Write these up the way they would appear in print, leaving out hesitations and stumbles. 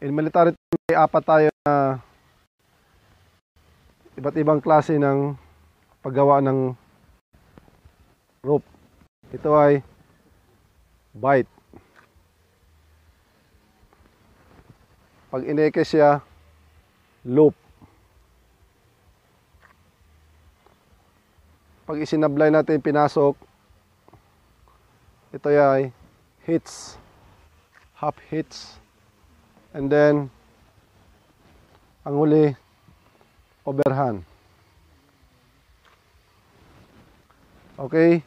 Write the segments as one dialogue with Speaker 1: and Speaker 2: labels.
Speaker 1: In military term, may apat tayo na iba't ibang klase ng paggawa ng rope. Ito ay bight. Pag ineke siya, loop. Pag isinablay natin, pinasok, ito ay hitch, half hitch, and then ang huli, overhand. Okay,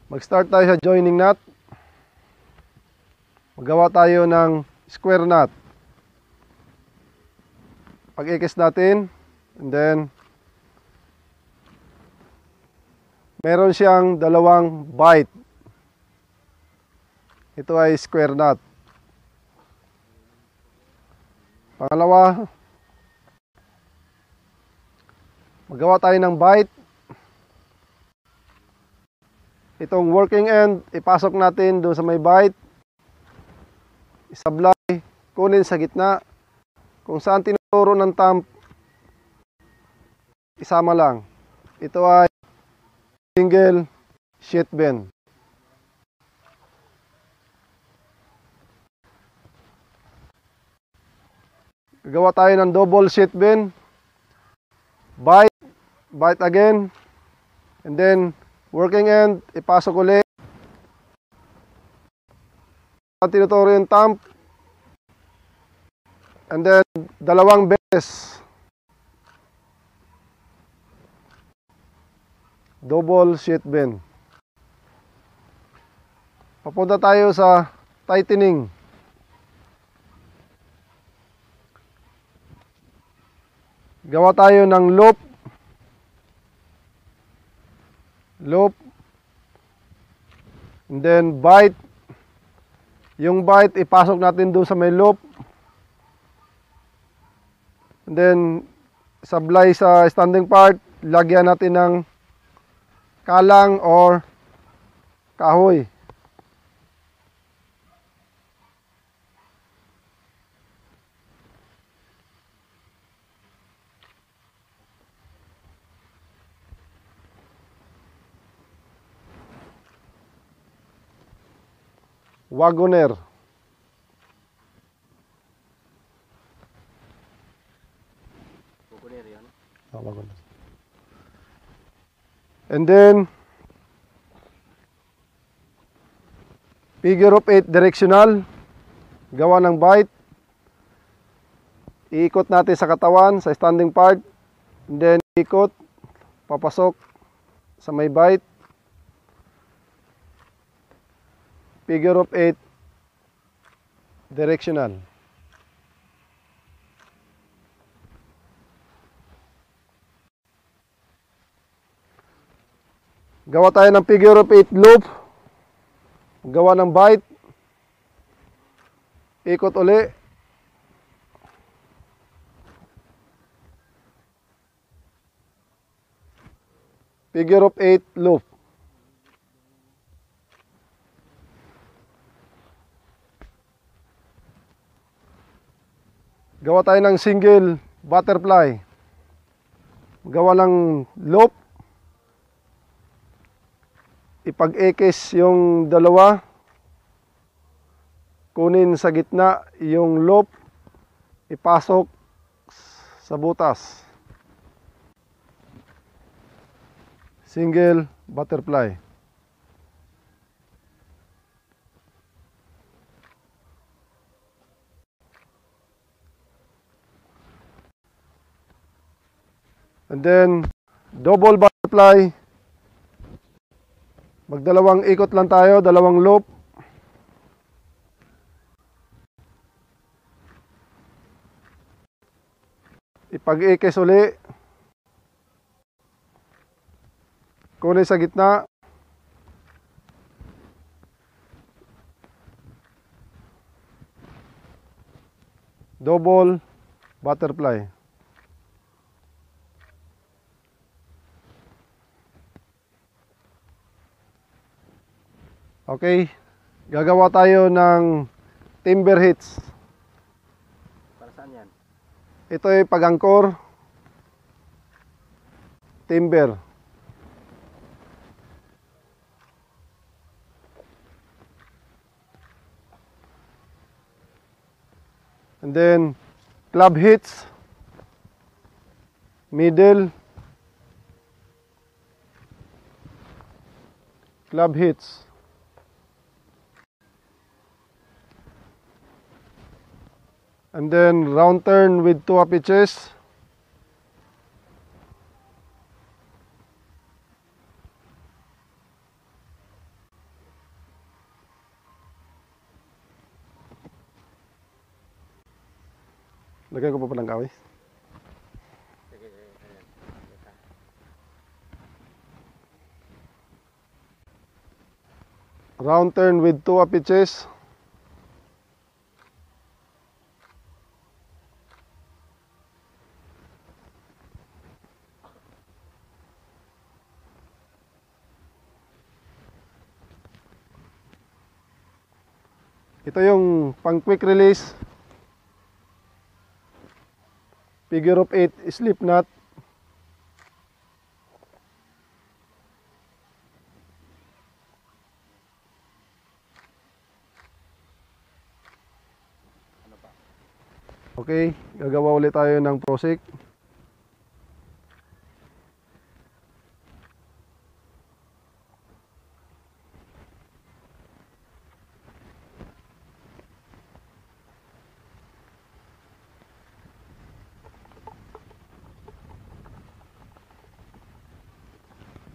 Speaker 1: mag-start tayo sa joining knot. Magawa tayo ng square knot. Pag-ikis natin, and then meron siyang dalawang bight. Ito ay square knot. Pangalawa, magawa tayo ng bight. Itong working end, ipasok natin doon sa may bight. Isablay, kunin sa gitna. Kung saan tinuturo ng thumb, isama lang. Ito ay single sheet bend. Gagawa tayo ng double sheet bend. Bight, bight again. And then, working end, ipasok ulit. Tinuturo yung thumb. And then, dalawang beses. Double sheet bend. Papunta tayo sa tightening. Gawa tayo ng loop. Loop. And then, bight. Yung bight, ipasok natin doon sa may loop. And then, sablay sa standing part, lagyan natin ng kalang or kahoy. Wagoner.
Speaker 2: Wagoner yan.
Speaker 1: Wagoner. And then, figure of 8 directional. Gawa ng bight. Iikot natin sa katawan, sa standing part. And then, ikot, papasok sa may bight. Figure of 8 directional. Gawa tayo ng figure of 8 loop. Gawa ng bight. Ikot uli. Figure of 8 loop. Gawa tayo ng single butterfly. Gawa ng loop. Ipag-ekis yung dalawa. Kunin sa gitna yung loop. Ipasok sa butas. Single butterfly. And then, double butterfly. Magdalawang ikot lang tayo, dalawang loop. Ipag-ikis uli. Kunin sa gitna. Double butterfly. Okay, gagawa tail ng timber hitch.
Speaker 2: Para saan yan?
Speaker 1: Ito ay pag-angkor. Timber. And then, club hitch. Middle. Club hitch. And then round turn with 2 pitches. Lagyan ko pa ng kawis. Round turn with 2 pitches. Ito yung pang quick release. Figure of 8 slip knot. Okay, gagawa ulit tayo ng prosik.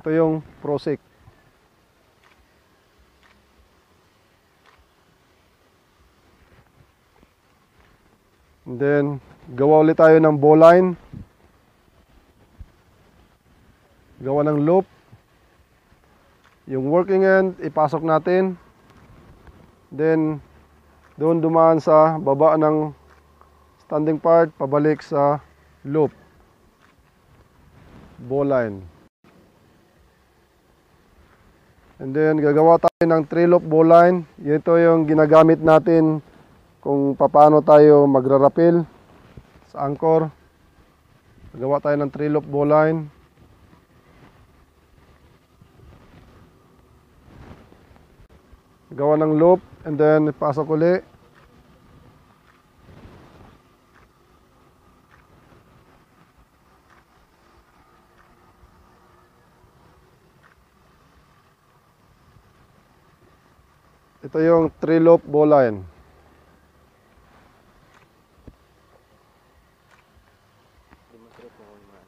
Speaker 1: Ito yung prosik. And then, gawa ulit tayo ng bowline. Gawa ng loop. Yung working end, ipasok natin. Then, doon dumaan sa baba ng standing part, pabalik sa loop. Bowline. And then, gagawa tayo ng 3-loop bowline. Ito yung ginagamit natin kung paano tayo magrarapel sa anchor. Gagawa tayo ng 3-loop bowline. Gawa ng loop and then pasok uli. Ito yung 3-loop bowline.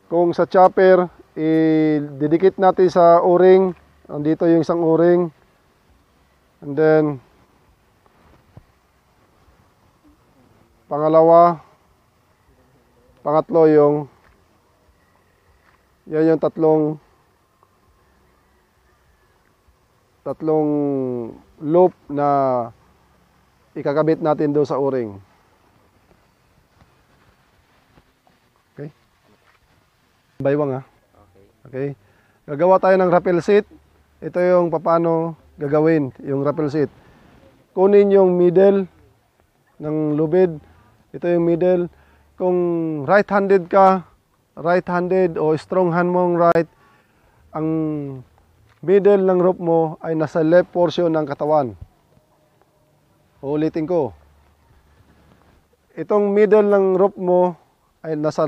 Speaker 1: Kung sa chopper, i-didikit natin sa o-ring. Andito yung isang o-ring. And then, pangatlo yung, yan yung tatlong loop na ikakabit natin doon sa o-ring. Okay? Baywang ha? Okay. Gagawa tayo ng rappel seat. Ito yung paano gagawin yung rappel seat. Kunin yung middle ng lubid. Ito yung middle. Kung right-handed ka, right-handed o strong hand mong right, ang middle ng rope mo ay nasa left portion ng katawan. Uulitin ko. Itong middle ng rope mo ay nasa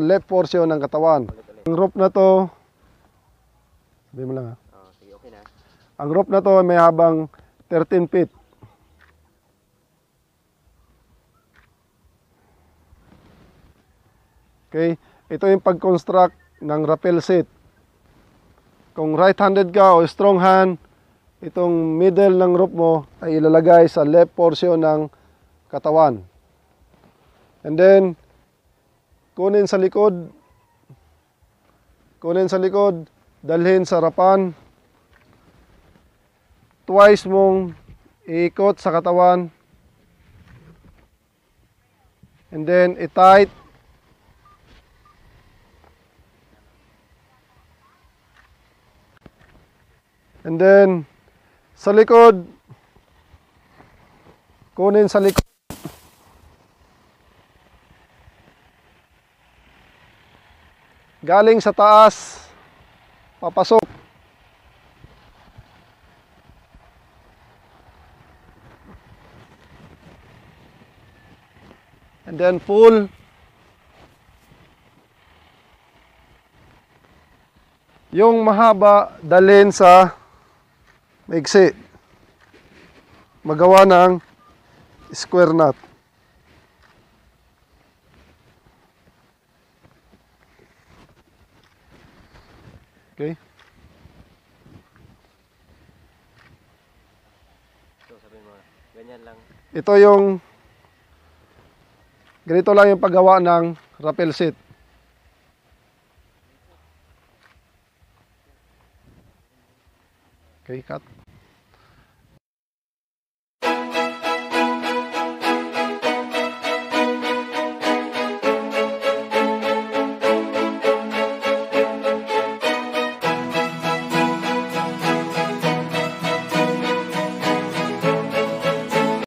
Speaker 1: left portion ng katawan. Ang rope na to, sabihin mo lang ha.
Speaker 2: Sige, okay na.
Speaker 1: Ang rope na to may habang 13 feet. Okay, ito yung pag-construct ng rappel seat. Kung right-handed ka o strong hand, itong middle ng rope mo ay ilalagay sa left portion ng katawan. And then, kunin sa likod, dalhin sa harapan. Twice mong iikot sa katawan. And then, i-tight. And then, sa likod, kunin sa likod. Galing sa taas, papasok. And then pull. Yung mahaba, dalhin sa maigsi. Magawa ng square knot. Okay?
Speaker 2: So, sabihin mo, ganyan lang.
Speaker 1: Ito yung ganito lang yung paggawa ng rappel seat. Okay, cut.